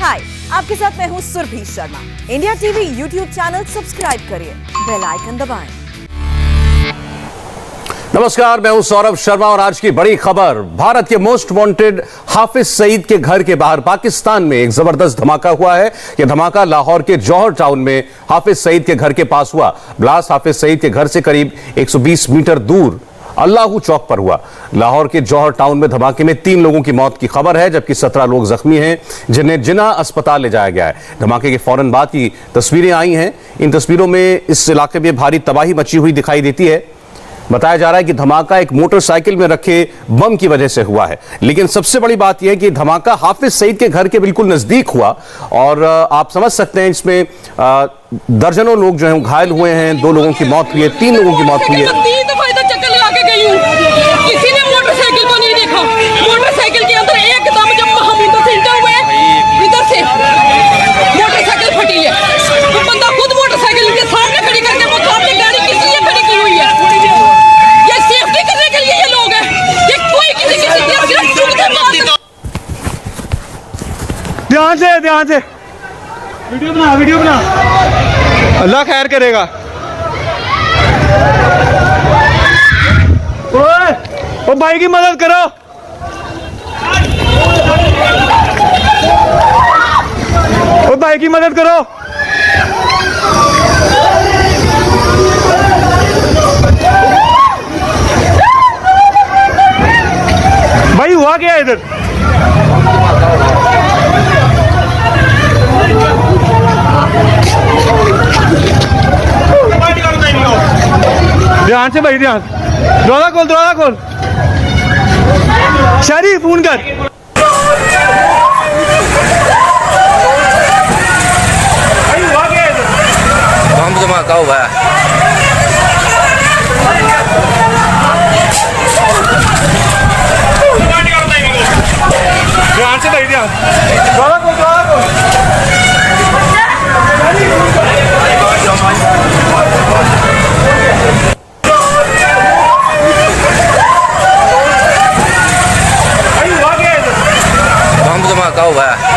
हाय, आपके साथ मैं हूँ Surbhi Sharma. India TV YouTube channel subscribe करिए, बेल आइकन दबाएं। नमस्कार, मैं हूं सौरभ शर्मा और आज की बड़ी खबर, भारत के मोस्ट वांटेड हाफिज सईद के घर के बाहर पाकिस्तान में एक जबरदस्त धमाका हुआ है। यह धमाका लाहौर के जौहर टाउन में हाफिज सईद के घर के पास हुआ। ब्लास्ट हाफिज सईद के घर से करीब 120 मीटर दूर अल्लाहू चौक पर हुआ। लाहौर के जौहर टाउन में धमाके में 3 लोगों की मौत की खबर है, जबकि 17 लोग जख्मी हैं, जिन्हें जिन्ना अस्पताल ले जाया गया है। धमाके के फौरन बाद की तस्वीरें आई हैं। इन तस्वीरों में इस इलाके में भारी तबाही मची हुई दिखाई देती है। बताया जा रहा है कि धमाका एक मोटरसाइकिल में रखे बम की वजह से हुआ है, लेकिन सबसे बड़ी बात यह है कि धमाका हाफिज सईद के घर के बिल्कुल नजदीक हुआ और आप समझ सकते हैं इसमें दर्जनों लोग जो हैं घायल हुए हैं। 2 लोगों की मौत हुई है, 3 लोगों की मौत हुई है। चक्कर लगा के गई हूं, किसी ने मोटरसाइकिल को नहीं देखा। मोटरसाइकिल के अंदर एकदम जब हम इधर से इंटर हुए, इधर से मोटरसाइकिल फटी है। तो बंदा खुद मोटरसाइकिल के सामने खड़ी करके वो सामने गाड़ी किस लिए खड़ी की हुई है? ये सेफ्टी करने के लिए ये लोग हैं। ये कोई किसी की सिर्फ चुगते मारते। ध्यान से वीडियो बना। अल्लाह खैर करेगा। ओ भाई की मदद करो। ओ भाई की मदद करो। भाई हुआ क्या इधर? ध्यान से भाई, ध्यान। दरवाजा खोल। शरीफ फोन कर। बम धमाका हुआ है। ध्यान से भाई, ध्यान। दरवाजा खोल। धमाका हुआ है।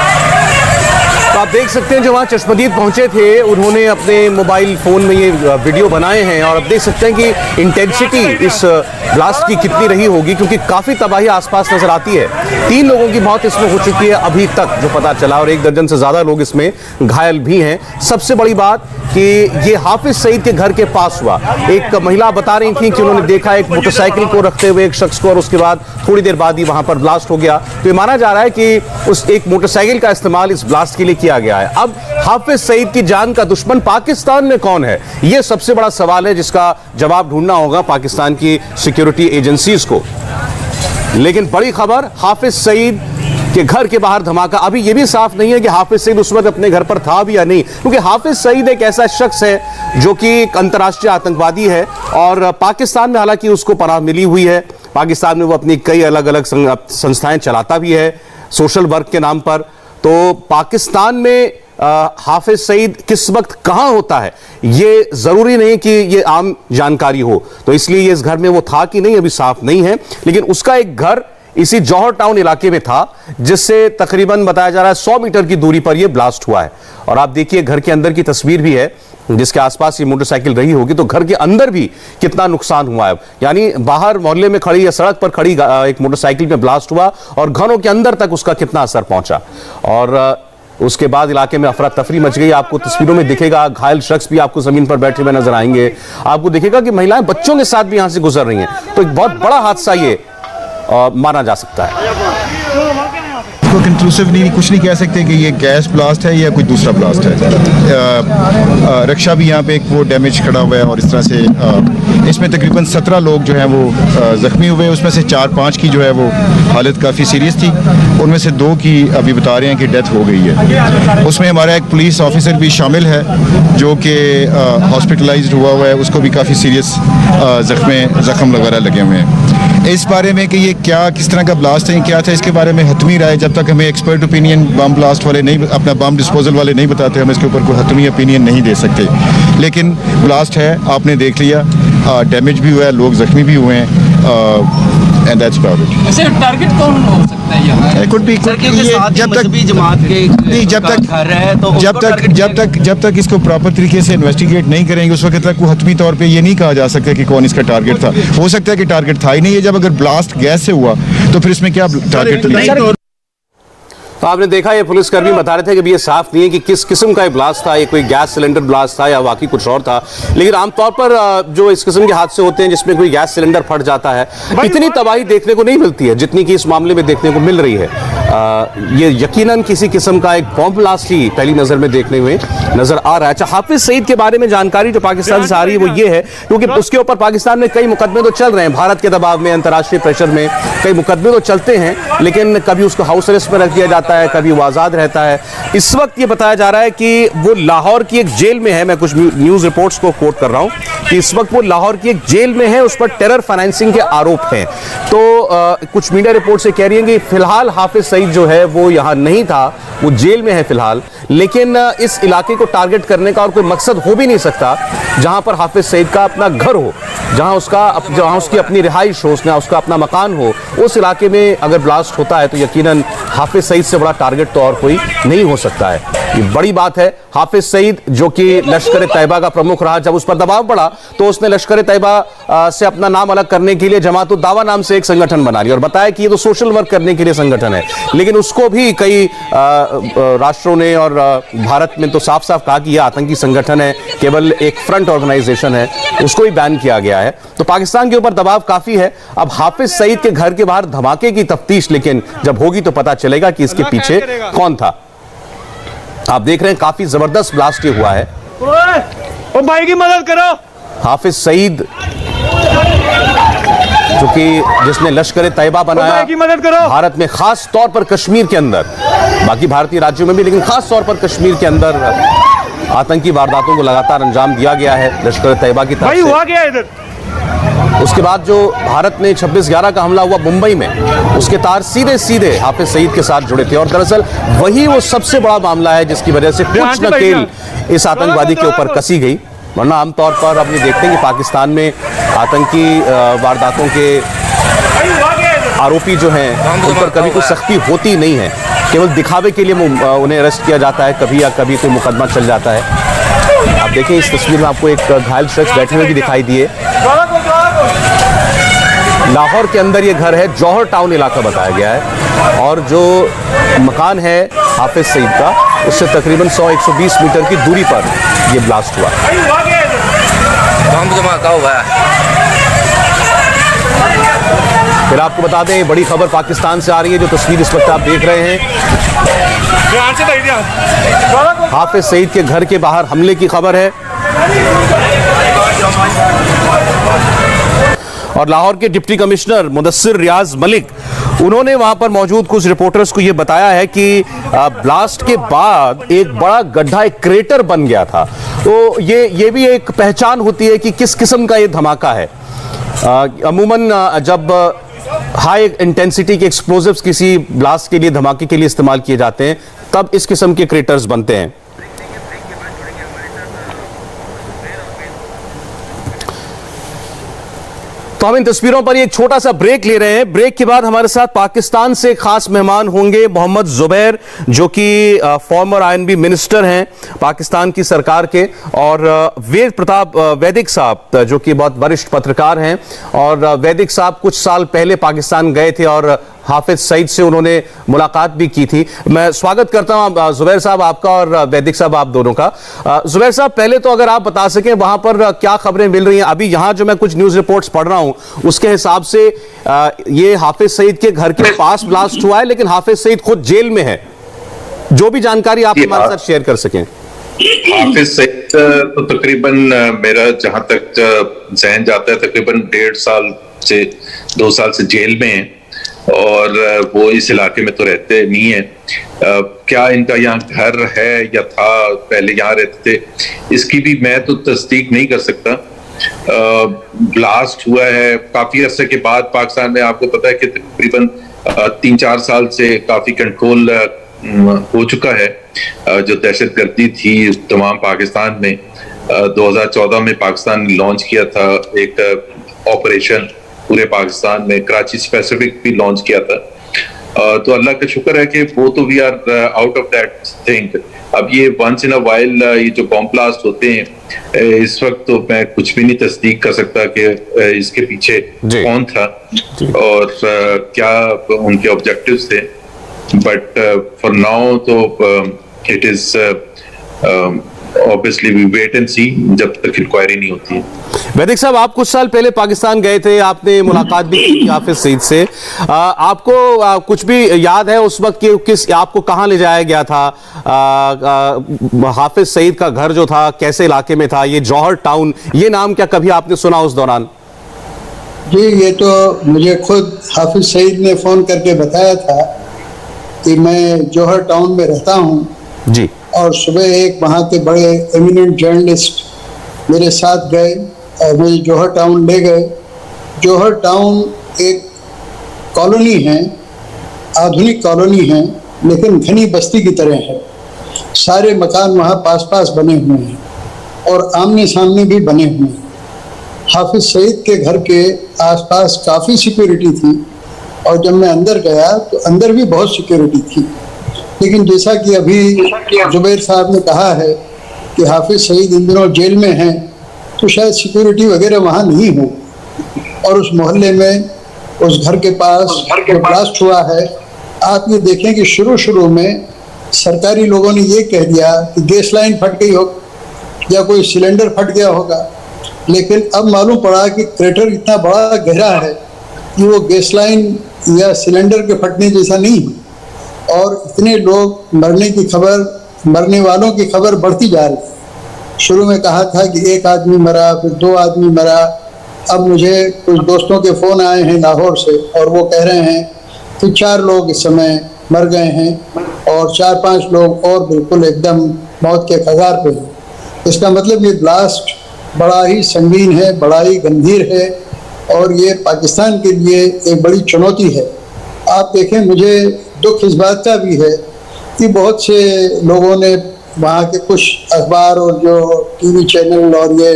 तो आप देख सकते हैं जो वहाँ चश्मदीद पहुंचे थे उन्होंने अपने मोबाइल फोन में ये वीडियो बनाए हैं और अब देख सकते हैं कि इंटेंसिटी इस ब्लास्ट की कितनी रही होगी, क्योंकि काफ़ी तबाही आसपास नजर आती है। 3 लोगों की मौत इसमें हो चुकी है अभी तक जो पता चला और 1 दर्जन से ज़्यादा लोग इसमें घायल भी हैं। सबसे बड़ी बात कि ये हाफिज सईद के घर के पास हुआ। एक महिला बता रही थी कि उन्होंने देखा एक मोटरसाइकिल को रखते हुए एक शख्स को और उसके बाद थोड़ी देर बाद ही वहाँ पर ब्लास्ट हो गया। तो ये माना जा रहा है कि उस एक मोटरसाइकिल का इस्तेमाल इस ब्लास्ट के लिए किया गया है। अब हाफिज सईद की जान का दुश्मन पाकिस्तान में कौन है, यह सबसे बड़ा सवाल है जिसका जवाब ढूंढना होगा पाकिस्तान की सिक्योरिटी एजेंसीज को। लेकिन बड़ी खबर, हाफिज सईद के घर के बाहर धमाका। अभी यह भी साफ नहीं है कि हाफिज सईद उस वक्त अपने घर पर था भी या नहीं, क्योंकि हाफिज सईद एक ऐसा शख्स है जो कि एक अंतर्राष्ट्रीय आतंकवादी है और पाकिस्तान में हालांकि उसको पनाह मिली हुई है। पाकिस्तान में वो अपनी कई अलग अलग संस्थाएं चलाता भी है सोशल वर्क के नाम पर। तो पाकिस्तान में हाफिज सईद किस वक्त कहां होता है ये जरूरी नहीं कि ये आम जानकारी हो, तो इसलिए ये इस घर में वो था कि नहीं अभी साफ नहीं है। लेकिन उसका एक घर इसी जौहर टाउन इलाके में था जिससे तकरीबन बताया जा रहा है 100 मीटर की दूरी पर यह ब्लास्ट हुआ है। और आप देखिए घर के अंदर की तस्वीर भी है जिसके आसपास ये मोटरसाइकिल रही होगी, तो घर के अंदर भी कितना नुकसान हुआ है। यानी बाहर मोहल्ले में खड़ी या सड़क पर खड़ी एक मोटरसाइकिल में ब्लास्ट हुआ और घरों के अंदर तक उसका कितना असर पहुंचा। और उसके बाद इलाके में अफरा तफरी मच गई। आपको तस्वीरों में दिखेगा घायल शख्स भी आपको जमीन पर बैठे हुए नजर आएंगे। आपको दिखेगा कि महिलाएं बच्चों के साथ भी यहां से गुजर रही हैं। तो एक बहुत बड़ा हादसा ये माना जा सकता है। को कंक्लूसिव कुछ नहीं कह सकते कि ये गैस ब्लास्ट है या कोई दूसरा ब्लास्ट है। रक्षा भी यहाँ पे एक वो डैमेज खड़ा हुआ है और इस तरह से इसमें तकरीबन 17 लोग जो हैं वो ज़ख्मी हुए। उसमें से 4-5 की जो है वो हालत काफ़ी सीरियस थी। उनमें से 2 की अभी बता रहे हैं कि डेथ हो गई है। उसमें हमारा एक पुलिस ऑफिसर भी शामिल है जो कि हॉस्पिटलाइज्ड हुआ है, उसको भी काफ़ी सीरियस ज़ख्म वगैरह लगे हुए हैं। इस बारे में कि ये क्या किस तरह का ब्लास्ट है क्या था, इसके बारे में हतमी राय जब तक हमें एक्सपर्ट ओपिनियन बम ब्लास्ट वाले नहीं, अपना बम डिस्पोजल वाले नहीं बताते, हम इसके ऊपर कोई हतमी ओपिनियन नहीं दे सकते। लेकिन ब्लास्ट है, आपने देख लिया, डैमेज भी हुआ है, लोग ज़ख्मी भी हुए हैं। And that's about it. Sir target कौन हो सकता है यहाँ? It could be, जब तक जमात के नहीं, जब तक घर है तो जब तक इसको प्रॉपर तरीके से इन्वेस्टिगेट नहीं करेंगे उस वक्त तक वो हतमी तौर पे ये नहीं कहा जा सकता कि कौन इसका टारगेट था। हो सकता है कि टारगेट था ही नहीं है। जब अगर ब्लास्ट गैस से हुआ तो फिर इसमें क्या टारगेट नहीं। तो आपने देखा ये पुलिसकर्मी बता रहे थे कि अभी ये साफ नहीं है कि किस किस्म का ये ब्लास्ट था, ये कोई गैस सिलेंडर ब्लास्ट था या वाकई कुछ और था। लेकिन आमतौर पर जो इस किस्म के हादसे होते हैं जिसमें कोई गैस सिलेंडर फट जाता है, इतनी तबाही देखने को नहीं मिलती है जितनी कि इस मामले में देखने को मिल रही है। ये यकीनन किसी किस्म का एक बॉम्ब ब्लास्ट ही पहली नजर में देखने में नजर आ रहा है। अच्छा, हाफिज सईद के बारे में जानकारी जो पाकिस्तान से आ रही है वो ये है, क्योंकि उसके ऊपर पाकिस्तान में कई मुकदमे तो चल रहे हैं, भारत के दबाव में, अंतर्राष्ट्रीय प्रेशर में कई मुकदमे तो चलते हैं, लेकिन कभी उसको हाउस अरेस्ट में रख दिया जाता है, कभी वो आजाद रहता है। इस वक्त ये बताया जा रहा है कि वो लाहौर की एक जेल में है। मैं कुछ न्यूज रिपोर्ट्स को कोट कर रहा हूं कि इस वक्त वो लाहौर की एक जेल में है, उस पर टेरर फाइनेंसिंग के आरोप हैं। तो कुछ मीडिया रिपोर्ट से कह रही है कि फिलहाल हाफिज सईद जो है वो यहां नहीं था, वो जेल में है फिलहाल। लेकिन इस इलाके को टारगेट करने का और कोई मकसद हो भी नहीं सकता जहां पर हाफिज सईद का अपना घर हो, जहां उसकी अपनी रिहाइश हो, उसका अपना मकान हो। उस इलाके में अगर ब्लास्ट होता है तो यकीनन हाफिज सईद से बड़ा टारगेट तो और कोई नहीं हो सकता है। ये बड़ी बात है। हाफिज सईद जो कि लश्कर तैयबा का प्रमुख रहा, जब उस पर दबाव बढ़ा तो उसने लश्कर तैयबा से अपना नाम अलग करने के लिए जमात उद दावा नाम से एक संगठन बना लिया और बताया कि ये तो सोशल वर्क करने के लिए संगठन है। लेकिन उसको भी कई राष्ट्रों ने और भारत में तो साफ साफ कहा कि यह आतंकी संगठन है, केवल एक फ्रंट ऑर्गेनाइजेशन है, उसको भी बैन किया गया है। तो पाकिस्तान के ऊपर दबाव काफी है। अब हाफिज सईद के घर के बाहर धमाके की तफ्तीश लेकिन जब होगी तो पता चलेगा कि इसके पीछे कौन था। आप देख रहे हैं काफी जबरदस्त ब्लास्ट ये हुआ है। ओ भाई की मदद करो। हाफिज सईद जो कि जिसने लश्कर तैयबा बनाया की मदद करो। भारत में, खास तौर पर कश्मीर के अंदर, बाकी भारतीय राज्यों में भी, लेकिन खास तौर पर कश्मीर के अंदर आतंकी वारदातों को लगातार अंजाम दिया गया है लश्कर तैयबा की तरफ से। हुआ क्या इधर? उसके बाद जो भारत में 26/11 का हमला हुआ मुंबई में, उसके तार सीधे सीधे हाफिज सईद के साथ जुड़े थे और दरअसल वही वो सबसे बड़ा मामला है जिसकी वजह से कुछ नकेल इस आतंकवादी के ऊपर कसी गई। वरना आमतौर पर अब ये देखते हैं कि पाकिस्तान में आतंकी वारदातों के आरोपी जो हैं उन पर कभी कोई सख्ती होती नहीं है, केवल दिखावे के लिए उन्हें अरेस्ट किया जाता है, कभी या कभी कोई मुकदमा चल जाता है। आप देखें इस तस्वीर में आपको एक घायल शख्स बैठे हुए भी दिखाई दिए। लाहौर के अंदर ये घर है, जौहर टाउन इलाका बताया गया है और जो मकान है हाफिज सईद का उससे तकरीबन 100-120 मीटर की दूरी पर यह ब्लास्ट हुआ। बम धमाका हुआ है। फिर आपको बता दें बड़ी खबर पाकिस्तान से आ रही है, जो तस्वीर इस वक्त आप देख रहे हैं हाफिज सईद के घर के बाहर हमले की खबर है। और लाहौर के डिप्टी कमिश्नर मुदस्सिर रियाज मलिक, उन्होंने वहां पर मौजूद कुछ रिपोर्टर्स को यह बताया है कि ब्लास्ट के बाद एक बड़ा गड्ढा, एक क्रेटर बन गया था। तो ये भी एक पहचान होती है कि किस किस्म का ये धमाका है। अमूमन जब हाई इंटेंसिटी के एक्सप्लोजिव्स किसी ब्लास्ट के लिए, धमाके के लिए इस्तेमाल किए जाते हैं, तब इस किस्म के क्रेटर्स बनते हैं। तो हम इन तस्वीरों पर एक छोटा सा ब्रेक ले रहे हैं। ब्रेक के बाद हमारे साथ पाकिस्तान से खास मेहमान होंगे मोहम्मद जुबैर, जो कि फॉर्मर आईएनबी मिनिस्टर हैं पाकिस्तान की सरकार के, और वेद प्रताप वैदिक साहब जो कि बहुत वरिष्ठ पत्रकार हैं। और वैदिक साहब कुछ साल पहले पाकिस्तान गए थे और हाफिज सईद से उन्होंने मुलाकात भी की थी। मैं स्वागत करता हूं जुबैर साहब आपका और वैदिक साहब आप दोनों का। जुबैर साहब, पहले तो अगर आप बता सकें वहां पर क्या खबरें मिल रही हैं। अभी यहां जो मैं कुछ न्यूज रिपोर्ट्स पढ़ रहा हूं उसके हिसाब से ये हाफिज सईद के घर के पास ब्लास्ट हुआ है, लेकिन हाफिज सईद खुद जेल में है। जो भी जानकारी आप हमारे साथ शेयर कर सकें। हाफिज सईद तो तकरीबन मेरा जहां तक जहन जाता है तकरीबन 1.5 साल से 2 साल से जेल में है और वो इस इलाके में तो रहते नहीं है। क्या इनका यहाँ घर है या था, पहले यहाँ रहते थे, इसकी भी मैं तो तस्दीक नहीं कर सकता। ब्लास्ट हुआ है काफी अरसे के बाद पाकिस्तान में। आपको पता है कि तकरीबन 3-4 साल से काफी कंट्रोल हो चुका है। जो दहशतगर्दी थी तमाम पाकिस्तान में 2014 में पाकिस्तान ने लॉन्च किया था एक ऑपरेशन पूरे पाकिस्तान में, कराची स्पेसिफिक भी लॉन्च किया था। तो अल्लाह का शुक्र है कि वो तो we are out of that thing. अब ये वंस इन अ वाइल ये जो बॉम्ब ब्लास्ट होते हैं, इस वक्त तो मैं कुछ भी नहीं तस्दीक कर सकता कि इसके पीछे कौन था और क्या उनके ऑब्जेक्टिव्स थे, बट फॉर नाउ तो it is obviously we wait and see जब तक इंक्वायरी नहीं होती है। वैदिक साहब, आप कुछ साल पहले पाकिस्तान गए थे, आपने मुलाकात भी की थी हाफिज सईद से। आपको कुछ भी याद है उस वक्त कि आपको कहां ले जाया गया था? हाफिज सईद का घर जो था कैसे इलाके में था? ये जौहर टाउन, ये नाम क्या कभी आपने सुना उस दौरान? जी, ये तो मुझे खुद हाफिज सईद ने फोन करके बताया था कि मैं जौहर टाउन में रहता हूं जी, और सुबह एक वहाँ के बड़े एमिनेंट जर्नलिस्ट मेरे साथ गए और मुझे जौहर टाउन ले गए। जौहर टाउन एक कॉलोनी है, आधुनिक कॉलोनी है, लेकिन घनी बस्ती की तरह है। सारे मकान वहाँ पास पास बने हुए हैं और आमने सामने भी बने हुए हैं। हाफिज सईद के घर के आसपास काफ़ी सिक्योरिटी थी और जब मैं अंदर गया तो अंदर भी बहुत सिक्योरिटी थी, लेकिन जैसा कि अभी जुबैर साहब ने कहा है कि हाफिज सईद इन दिनों जेल में हैं, तो शायद सिक्योरिटी वगैरह वहाँ नहीं हो। और उस मोहल्ले में, उस घर के पास जो ब्लास्ट हुआ है, आप ये देखें कि शुरू में सरकारी लोगों ने ये कह दिया कि गैस लाइन फट गई हो या कोई सिलेंडर फट गया होगा, लेकिन अब मालूम पड़ा कि क्रेटर इतना बड़ा गहरा है कि वो गैस लाइन या सिलेंडर के फटने जैसा नहीं है। और इतने लोग मरने की खबर, मरने वालों की खबर बढ़ती जा रही है। शुरू में कहा था कि 1 आदमी मरा, फिर 2 आदमी मरा। अब मुझे कुछ दोस्तों के फ़ोन आए हैं लाहौर से और वो कह रहे हैं कि 4 लोग इस समय मर गए हैं और 4-5 लोग और बिल्कुल एकदम मौत के कगार पे हैं। इसका मतलब ये ब्लास्ट बड़ा ही संगीन है, बड़ा ही गंभीर है और ये पाकिस्तान के लिए एक बड़ी चुनौती है। आप देखें, मुझे दुख इस बात का भी है कि बहुत से लोगों ने, वहाँ के कुछ अखबार और जो टीवी चैनल और ये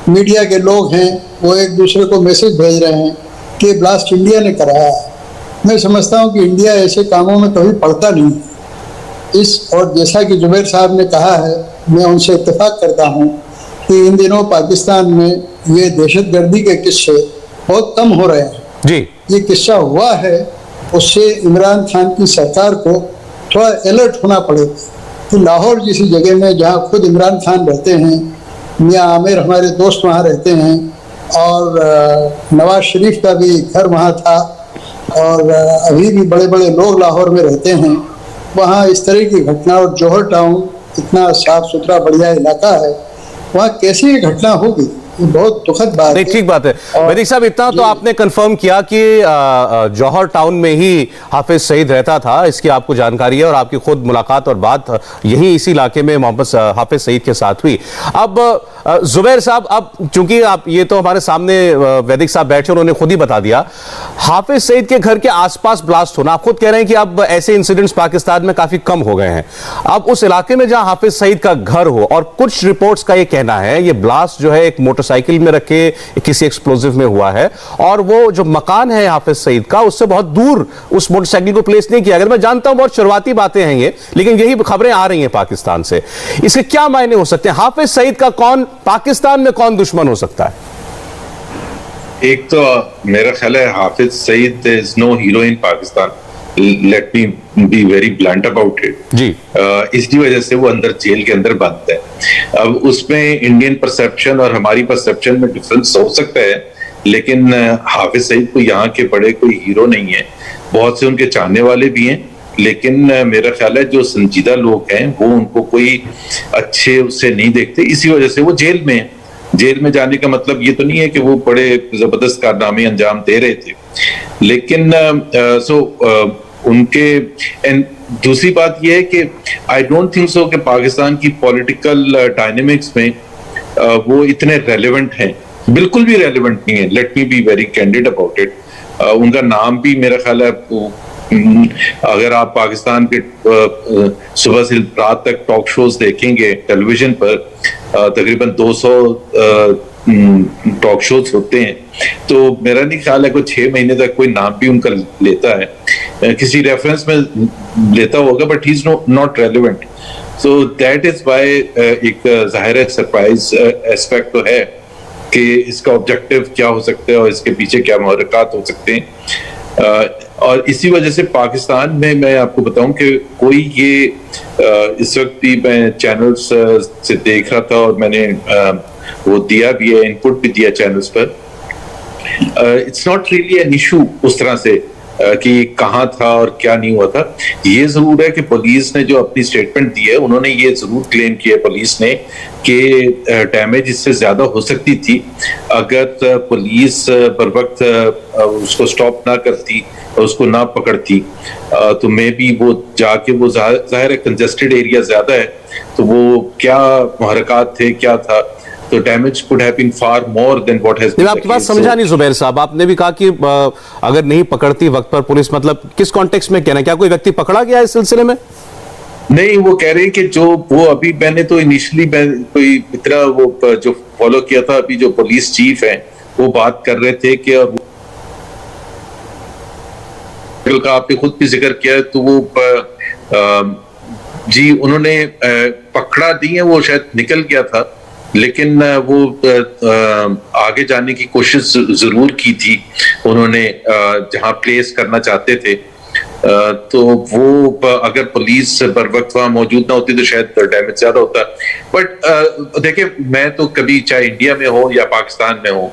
मीडिया के लोग हैं, वो एक दूसरे को मैसेज भेज रहे हैं कि ब्लास्ट इंडिया ने कराया है। मैं समझता हूँ कि इंडिया ऐसे कामों में कभी पड़ता नहीं इस। और जैसा कि जुबैर साहब ने कहा है, मैं उनसे इत्तेफाक करता हूँ कि इन दिनों पाकिस्तान में ये दहशतगर्दी के किस्से बहुत कम हो रहे हैं। जी, ये किस्सा हुआ है, उससे इमरान खान की सरकार को थोड़ा अलर्ट होना पड़ेगा कि लाहौर जैसी जगह में, जहाँ खुद इमरान खान रहते हैं, मियाँ आमिर हमारे दोस्त वहाँ रहते हैं और नवाज शरीफ का भी घर वहाँ था और अभी भी बड़े बड़े लोग लाहौर में रहते हैं, वहाँ इस तरह की घटना। और जौहर टाउन इतना साफ सुथरा बढ़िया इलाका है, वहाँ कैसी ये घटना होगी? ये बहुत दुखद बात है। ठीक बात है। वैदिक साहब, इतना तो आपने कंफर्म किया कि जौहर टाउन में ही हाफिज सईद रहता था, इसकी आपको जानकारी है और आपकी खुद मुलाकात और बात यही इसी इलाके में मोहम्मद हाफिज सईद के साथ हुई। अब जुबैर साहब, अब चूंकि आप ये तो हमारे सामने वैदिक साहब बैठे, उन्होंने खुद ही बता दिया, हाफिज सईद के घर के आसपास ब्लास्ट होना, आप खुद कह रहे हैं कि अब ऐसे इंसिडेंट्स पाकिस्तान में काफी कम हो गए हैं। अब उस इलाके में जहां हाफिज सईद का घर हो, और कुछ रिपोर्ट्स का ये कहना है ये ब्लास्ट जो है एक मोटरसाइकिल में रखे किसी एक्सप्लोजिव में हुआ है और वो जो मकान है हाफिज सईद का, उससे बहुत दूर उस मोटरसाइकिल को प्लेस नहीं किया गया। मैं जानता हूं बहुत शुरुआती बातें हैं ये, लेकिन यही खबरें आ रही हैं पाकिस्तान से। इसके क्या मायने हो सकते हैं? हाफिज सईद का कौन, पाकिस्तान में कौन दुश्मन हो सकता है? एक तो मेरा ख्याल है Hafiz Saeed is no hero in Pakistan. Let me be very blunt about it ji. इसकी वजह से वो अंदर जेल के अंदर बंद है। अब उसमें इंडियन परसेप्शन और हमारी परसेप्शन में डिफरेंस हो सकता है, लेकिन हाफिज सईद को यहाँ के बड़े कोई हीरो नहीं है। बहुत से उनके चाहने वाले भी हैं, लेकिन मेरा ख्याल है जो संजीदा लोग हैं वो उनको कोई अच्छे उससे नहीं देखते, इसी वजह से वो जेल में है। जेल में जाने का मतलब ये तो नहीं है कि वो बड़े जबरदस्त कारनामे अंजाम दे रहे थे, लेकिन उनके। एंड दूसरी बात यह है कि आई डोंट थिंक सो कि पाकिस्तान की पॉलिटिकल डायनेमिक्स में वो इतने रेलेवेंट हैं, बिल्कुल भी रेलेवेंट नहीं है। Late me be very candid about it. उनका नाम भी मेरा ख्याल है, अगर आप पाकिस्तान के सुबह से रात तक टॉक शोज देखेंगे टेलीविजन पर, तकरीबन 200 टॉक शोज होते हैं, तो मेरा नहीं ख्याल है कोई 6 महीने तक कोई नाम भी उनका लेता है, किसी रेफरेंस में लेता होगा, but he is not relevant. So that is why एक जाहिर सरप्राइज एस्पेक्ट तो है कि इसका ऑब्जेक्टिव क्या हो सकता है और इसके पीछे क्या मुहर्रिकात हो सकते हैं। और इसी वजह से पाकिस्तान में मैं आपको बताऊं कि कोई ये इस वक्त भी मैं चैनल्स से देख रहा था और मैंने वो दिया भी है, इनपुट भी दिया चैनल्स पर। It's not really an issue उस तरह से कि कहाँ था और क्या नहीं हुआ था। ये जरूर है कि पुलिस ने जो अपनी स्टेटमेंट दी है, उन्होंने ये जरूर क्लेम किया पुलिस ने कि डैमेज इससे ज्यादा हो सकती थी अगर पुलिस पर वक्त उसको स्टॉप ना करती और उसको ना पकड़ती, तो मे बी वो जाके वो जाहिर है कंजेस्टेड एरिया ज्यादा है, तो वो क्या मुहर्रिकात थे क्या था, तो damage could have been far more than what has been. आपकी बात समझा नहीं जुबैर साहब, आपने भी कहा कि अगर नहीं पकड़ती वक्त पर पुलिस, मतलब किस कॉन्टेक्स्ट में कहना है? क्या कोई व्यक्ति पकड़ा गया इस सिलसिले में? नहीं, वो कह रहे हैं कि जो वो अभी मैंने तो इनिशियली कोई इतना वो जो फॉलो किया था, अभी जो पुलिस चीफ है वो बात कर रहे थे कि का आपने खुद भी जिक्र किया, तो वो जी उन्होंने पकड़ा दी है, वो शायद निकल गया था, लेकिन वो आगे जाने की कोशिश जरूर की थी उन्होंने जहां प्लेस करना चाहते थे। तो वो अगर पुलिस बर वक्त वहां मौजूद ना होती तो शायद डैमेज ज्यादा होता। बट देखिए, मैं तो कभी चाहे इंडिया में हो या पाकिस्तान में हो,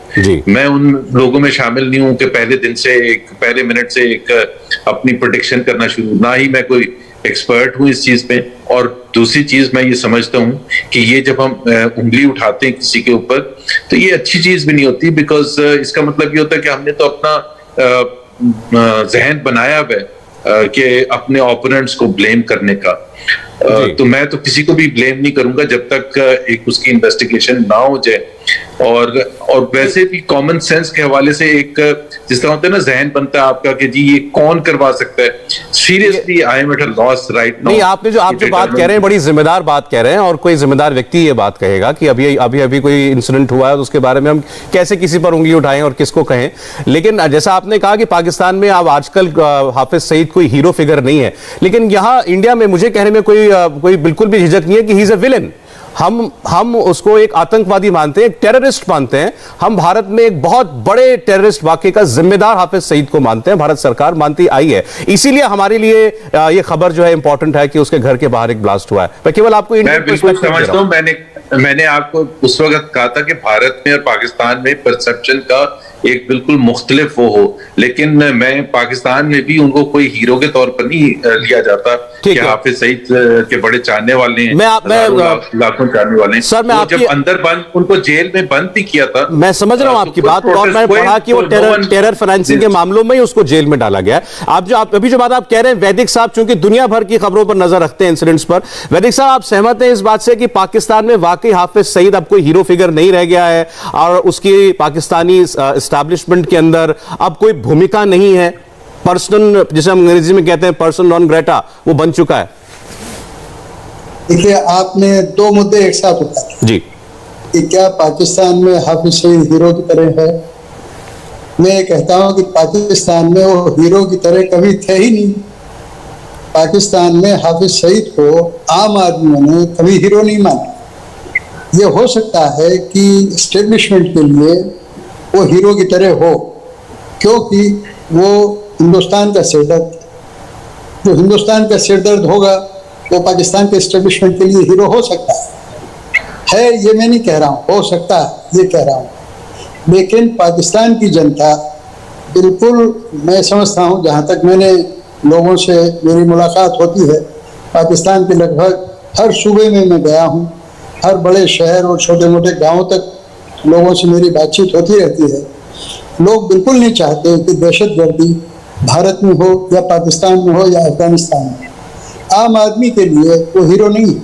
मैं उन लोगों में शामिल नहीं हूं कि पहले मिनट से एक अपनी प्रेडिक्शन करना शुरू, ना ही मैं कोई एक्सपर्ट हूं इस चीज में। और दूसरी चीज मैं ये समझता हूं कि ये जब हम उंगली उठाते हैं किसी के ऊपर, तो ये अच्छी चीज भी नहीं होती, बिकॉज इसका मतलब ये होता है कि हमने तो अपना जहन बनाया हुआ है कि अपने ओपोनेंट्स को ब्लेम करने का। तो मैं तो किसी को भी ब्लेम नहीं करूंगा जब तक एक उसकी इन्वेस्टिगेशन ना हो जाए। और वैसे भी कॉमन सेंस के हवाले से एक जिस तरह होता है ना, जहन बनता है आपका कि जी ये कौन करवा सकता है। Seriously I am at a loss right now. नहीं, आप जो बात कह रहे हैं बड़ी जिम्मेदार बात कह रहे हैं, और कोई जिम्मेदार व्यक्ति ये बात कहेगा कि अभी कोई इंसिडेंट हुआ है तो उसके बारे में हम कैसे किसी पर उंगली उठाएं और किसको कहें। लेकिन जैसा आपने कहा कि पाकिस्तान में अब आजकल हाफिज सईद कोई हीरो फिगर नहीं है, लेकिन यहाँ इंडिया में मुझे कहने में कोई बिल्कुल भी झिझक नहीं है कि ही इज अ विलेन। हम उसको एक आतंकवादी मानते हैं, एक टेररिस्ट मानते हैं। हम भारत में एक बहुत बड़े टेररिस्ट वाकये का जिम्मेदार हाफिज सईद को मानते हैं, भारत सरकार मानती आई है। इसीलिए हमारे लिए ये खबर जो है इंपॉर्टेंट है कि उसके घर के बाहर एक ब्लास्ट हुआ है। मैं केवल आपको मैं बिल्कुल समझता हूं, मैंने आपको उस वक्त कहा था कि भारत में और पाकिस्तान में परसेप्शन का एक बिल्कुल मुख्तलिफ वो हो, लेकिन मैं पाकिस्तान में भी उनको कोई हीरो के तौर पर नहीं लिया जाता कि हाफिज सईद के बड़े चाहने वाले हैं, लाखों चाहने वाले हैं। सर, मैं जब अंदर बंद, उनको जेल में बंद भी किया था। मैं समझ रहा हूं आपकी बात, और मैं पढ़ा कि वो टेरर फाइनेंसिंग के मामलों में ही उसको जेल में डाला गया। अभी जो बात आप कह रहे हैं, वैदिक साहब चूंकि दुनिया भर की खबरों पर नजर रखते हैं, इंसिडेंट्स पर, वैदिक साहब आप सहमत हैं इस बात से कि पाकिस्तान में वाकई हाफिज सईद अब कोई हीरो फिगर नहीं रह गया है और उसकी पाकिस्तानी एस्टैब्लिशमेंट के अंदर अब कोई भूमिका नहीं है, पर्सनल, जिसे हम अंग्रेजी में कहते हैं पर्सन नॉन ग्रेटा, वो बन चुका है? देखिए, आपने दो मुद्दे एक साथ उठाए जी, कि क्या पाकिस्तान में हाफिज सईद हीरो की तरह है। मैं ये कहता हूं कि पाकिस्तान में वो हीरो की तरह कभी थे ही नहीं। पाकिस्तान में हाफिज सईद को आम आदमियों ने कभी हीरो नहीं माना। ये हो सकता है कि एस्टेब्लिशमेंट के लिए वो हीरो की तरह हो, क्योंकि वो हिंदुस्तान का सिरदर्द, जो हिंदुस्तान का सिरदर्द होगा वो पाकिस्तान के एस्टेब्लिशमेंट के लिए हीरो हो सकता है। ये मैं नहीं कह रहा हूँ, हो सकता है ये कह रहा हूँ। लेकिन पाकिस्तान की जनता बिल्कुल, मैं समझता हूँ, जहाँ तक मैंने लोगों से मेरी मुलाकात होती है, पाकिस्तान के लगभग हर सूबे में मैं गया हूँ, हर बड़े शहर और छोटे मोटे गाँव तक लोगों से मेरी बातचीत होती रहती है। लोग बिल्कुल नहीं चाहते कि दहशतगर्दी भारत में हो या पाकिस्तान में हो या अफगानिस्तान में। आम आदमी के लिए वो हीरो नहीं।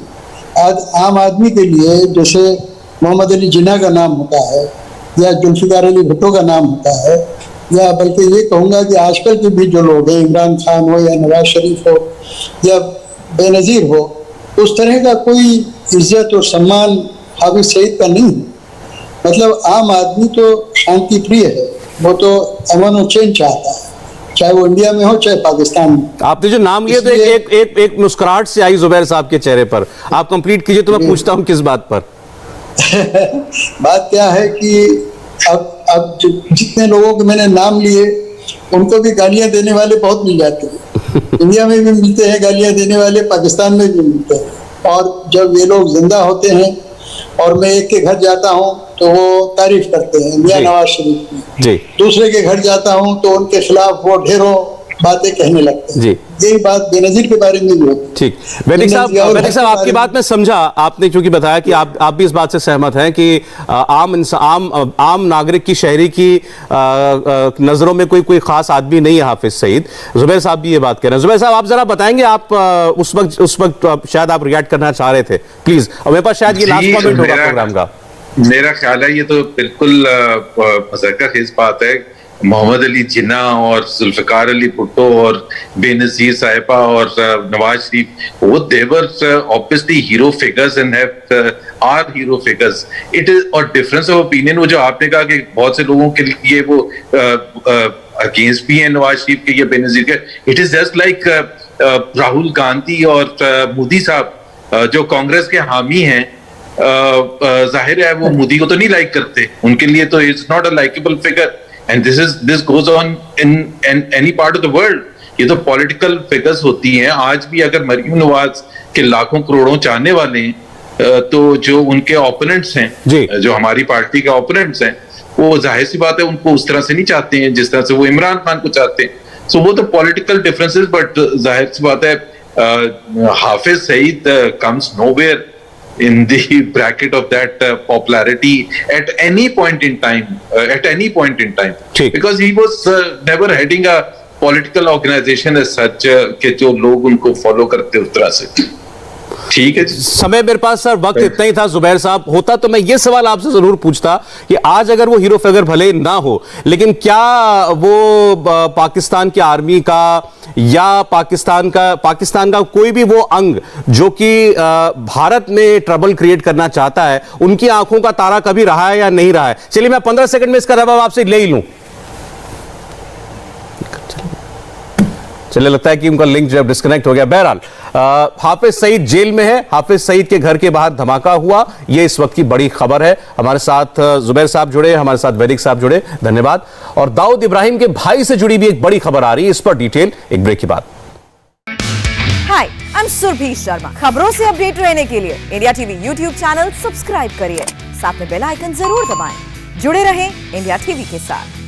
आज आम आदमी के लिए जैसे मोहम्मद अली जिन्ना का नाम होता है या जुल्फिकार अली भुट्टो का नाम होता है, या बल्कि ये कहूँगा कि आजकल के भी जो लोग हैं, इमरान खान हो या नवाज शरीफ हो या बेनज़ीर हो, उस तरह का कोई इज्जत और सम्मान हाफिज सईद का नहीं है। मतलब आम आदमी तो शांति प्रिय है, वो तो अमन और चैन चाहता है, चाहे वो इंडिया में हो चाहे पाकिस्तान में। आपने जो नाम लिया तो एक मुस्कुराहट से आई जुबैर साहब के चेहरे पर। आप कंप्लीट कीजिए तो मैं पूछता हूं किस बात पर। बात क्या है कि अब जितने लोगों के मैंने नाम लिए उनको भी गालियां देने वाले बहुत मिल जाते हैं। इंडिया में भी मिलते हैं गालियां देने वाले, पाकिस्तान में भी मिलते हैं। और जब ये लोग जिंदा होते हैं और मैं एक के घर जाता हूं तो वो तारीफ करते हैं मियां नवाज शरीफ की, दूसरे के घर जाता हूं तो उनके खिलाफ वो ढेरों बातें कहने लगते हैं। यही बात बेनजीर के बारे में भी होती। ठीक, वैदिक साहब आपकी बात में समझा, आपने क्योंकि बताया कि आप भी इस बात से सहमत हैं कि आम नागरिक की, शहरी की नजरों में कोई खास आदमी नहीं है हाफिज सईद। जुबैर साहब भी ये बात कह रहे हैं। जुबैर साहब आप जरा बताएंगे, आप उस वक्त शायद आप रिएक्ट करना चाह रहे थे, प्लीज। और मेरे पास शायद ये लास्ट कमेंट होगा प्रोग्राम का। मेरा ख्याल है ये तो बिल्कुल मज़ाक़ बात है। मोहम्मद अली जिन्ना और जुल्फिकार अली भुट्टो और बेनजीर साहिबा और नवाज शरीफ, वो they are obviously hero figures and are hero figures. It is our difference of opinion, वो जो आपने कहा कि बहुत से लोगों के लिए वो अगेंस्ट भी है नवाज शरीफ के या बेनजीर के, it is just like Rahul Gandhi और मोदी साहब जो कांग्रेस के हामी हैं। जाहिर है वो मोदी को तो नहीं लाइक करते, उनके लिए तो it's not a likeable figure. And this goes on in any part of the world. ये तो पॉलिटिकल फिगर्स होती हैं। आज भी अगर मरीम नवाज के लाखों करोड़ों चाहने वाले हैं तो जो उनके ओपोनेंट्स हैं, जो हमारी पार्टी के ओपोनेंट्स हैं, वो जाहिर सी बात है उनको उस तरह से नहीं चाहते हैं जिस तरह से वो इमरान खान को चाहते हैं। सो वो तो पॉलिटिकल डिफरेंसेस, बट जाहिर सी बात है Hafiz Saeed comes nowhere in the bracket of that popularity at any point in time, because he was never heading a political organization as such कि जो लोग उनको फॉलो करते उस तरह से। ठीक है, समय मेरे पास सर वक्त इतना ही था। जुबैर साहब, होता तो मैं ये सवाल आपसे जरूर पूछता कि आज अगर वो हीरो फिगर भले ना हो, लेकिन क्या वो पाकिस्तान की आर्मी का या पाकिस्तान का कोई भी वो अंग जो कि भारत में ट्रबल क्रिएट करना चाहता है, उनकी आंखों का तारा कभी रहा है या नहीं रहा है? चलिए मैं 15 सेकंड में इसका जवाब आपसे ले ही लूं। चलिए, लगता है कि उनका लिंक जो डिस्कनेक्ट हो गया। बहरहाल हाफिज सईद जेल में है। हाफिज सईद के घर के बाहर धमाका हुआ, ये इस वक्त की बड़ी खबर है। हमारे साथ जुबैर साहब जुड़े, हमारे साथ वैदिक साहब जुड़े, धन्यवाद। और दाऊद इब्राहिम के भाई से जुड़ी भी एक बड़ी खबर आ रही है, इस पर डिटेल एक ब्रेक के बाद। हाय, आई एम सुरभि शर्मा। खबरों से अपडेट रहने के लिए India TV YouTube channel subscribe करिए, साथ में बेल आइकन जरूर दबाएं। जुड़े रहें इंडिया टीवी के साथ।